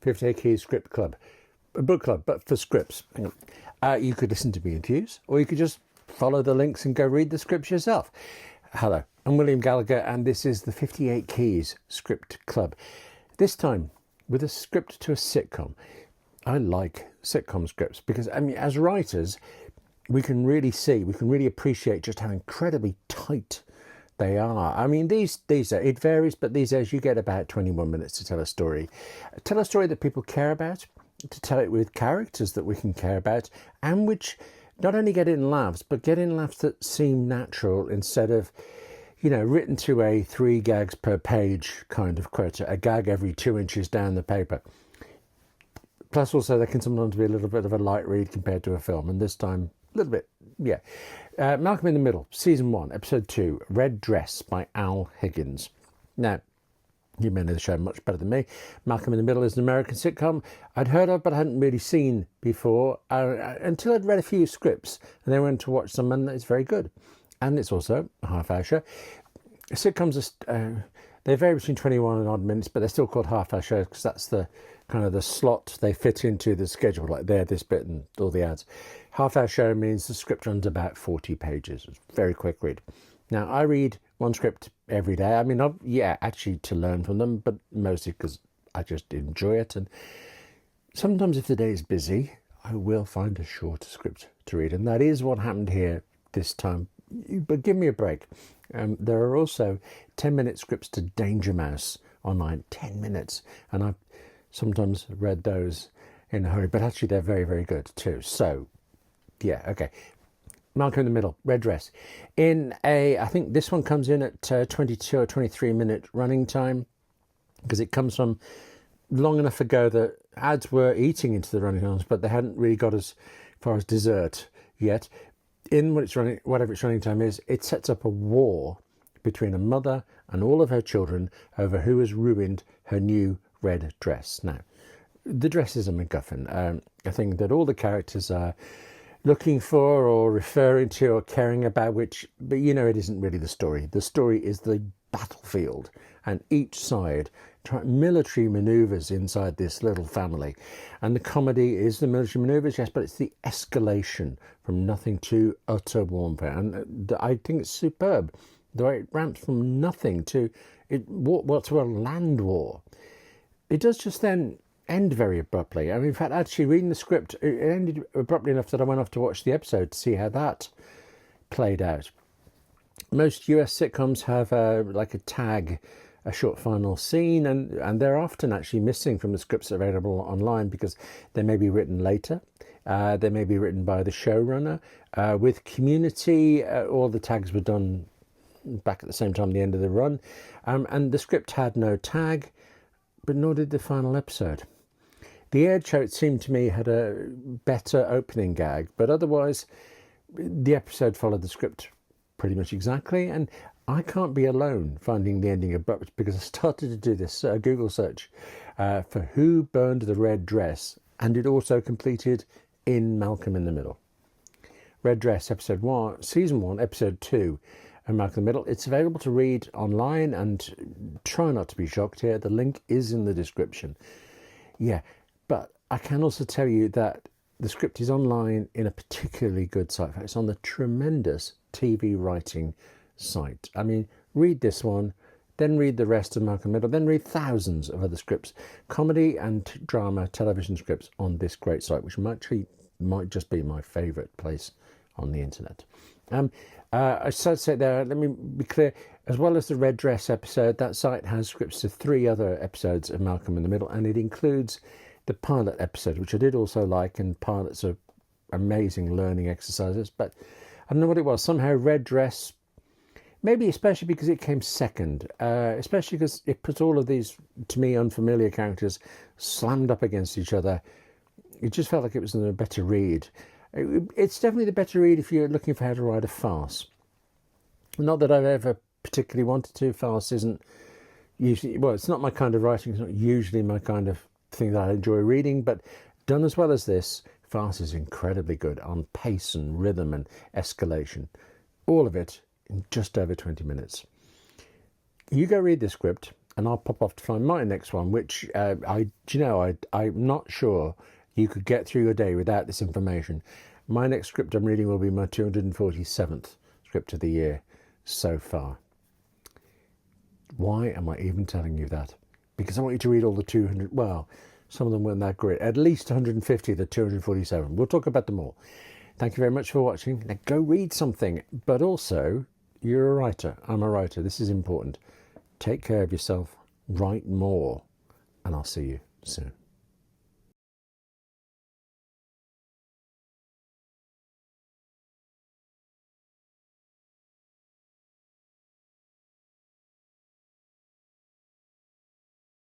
58 Keys Script Club, a book club, but for scripts. You could listen to me enthuse, or you could just follow the links and go read the scripts yourself. Hello, I'm William Gallagher, and this is the 58 Keys Script Club. This time with a script to a sitcom. I like sitcom scripts because, I mean, as writers, we can really appreciate just how incredibly tight they are. I mean, these are, it varies, but these days you get about 21 minutes to tell a story. Tell a story that people care about, to tell it with characters that we can care about, and which not only get in laughs, but get in laughs that seem natural instead of, you know, written to a 3 gags per page kind of quota, a gag every 2 inches down the paper. Plus also they can sometimes be a little bit of a light read compared to a film, and this time a little bit, yeah. Malcolm in the Middle, Season 1, Episode 2, Red Dress by Al Higgins. Now, you may know the show much better than me. Malcolm in the Middle is an American sitcom I'd heard of but I hadn't really seen before until I'd read a few scripts and then went to watch them, and it's very good. And it's also a half-hour show. Sitcoms, they vary between 21 and odd minutes, but they're still called half-hour shows because that's the kind of the slot they fit into the schedule, like there, this bit, and all the ads. Half-hour show means the script runs about 40 pages. It's a very quick read. Now, I read one script every day. I mean, actually to learn from them, but mostly because I just enjoy it. And sometimes if the day is busy, I will find a shorter script to read. And that is what happened here this time. But give me a break. There are also 10-minute scripts to Danger Mouse online, 10 minutes. And I've sometimes read those in a hurry, but actually they're very, very good too. So, yeah, okay. Malcolm in the Middle, Red Dress. I think this one comes in at 22 or 23 minute running time because it comes from long enough ago that ads were eating into the running times, but they hadn't really got as far as dessert yet. In whatever its running time is, it sets up a war between a mother and all of her children over who has ruined her new red dress. Now, the dress is a MacGuffin. I think that all the characters are looking for or referring to or caring about, but you know, it isn't really the story. The story is the battlefield, and each side military maneuvers inside this little family. And the comedy is the military maneuvers, yes, but it's the escalation from nothing to utter warfare. And I think it's superb the way it ramps from nothing to a land war. It does just then end very abruptly. I mean, in fact, actually reading the script, it ended abruptly enough that I went off to watch the episode to see how that played out. Most US sitcoms have like a tag, a short final scene, and they're often actually missing from the scripts available online because they may be written later. They may be written by the showrunner. With Community, all the tags were done back at the same time, the end of the run. And the script had no tag, but nor did the final episode. The aired show, it seemed to me, had a better opening gag, but otherwise the episode followed the script pretty much exactly, and I can't be alone finding the ending abrupt because I started to do this Google search for who burned the red dress, and it also completed in Malcolm in the Middle. Red Dress, Episode 1, Season 1, Episode 2, and Malcolm in the Middle. It's available to read online, and try not to be shocked here. The link is in the description. Yeah, but I can also tell you that the script is online in a particularly good site. It's on the tremendous TV writing site. I mean, read this one, then read the rest of Malcolm in the Middle, then read thousands of other scripts, comedy and drama television scripts on this great site, which might just be my favourite place on the internet. I should say there, let me be clear, as well as the Red Dress episode, that site has scripts to 3 other episodes of Malcolm in the Middle, and it includes the pilot episode, which I did also like, and pilots are amazing learning exercises, but I don't know what it was. Somehow Red Dress, maybe especially because it came second, especially because it put all of these, to me, unfamiliar characters slammed up against each other. It just felt like it was a better read. It's definitely the better read if you're looking for how to write a farce. Not that I've ever particularly wanted to. Farce isn't usually, well, it's not my kind of writing. It's not usually my kind of thing that I enjoy reading, but done as well as this, farce is incredibly good on pace and rhythm and escalation. All of it in just over 20 minutes. You go read the script. and I'll pop off to find my next one, which I'm not sure you could get through your day without this information. My next script I'm reading will be my 247th script of the year so far. Why am I even telling you that? Because I want you to read all the 200, well, some of them weren't that great. At least 150 of the 247. We'll talk about them all. Thank you very much for watching. Now go read something, but also, you're a writer. I'm a writer. This is important. Take care of yourself. Write more. And I'll see you soon.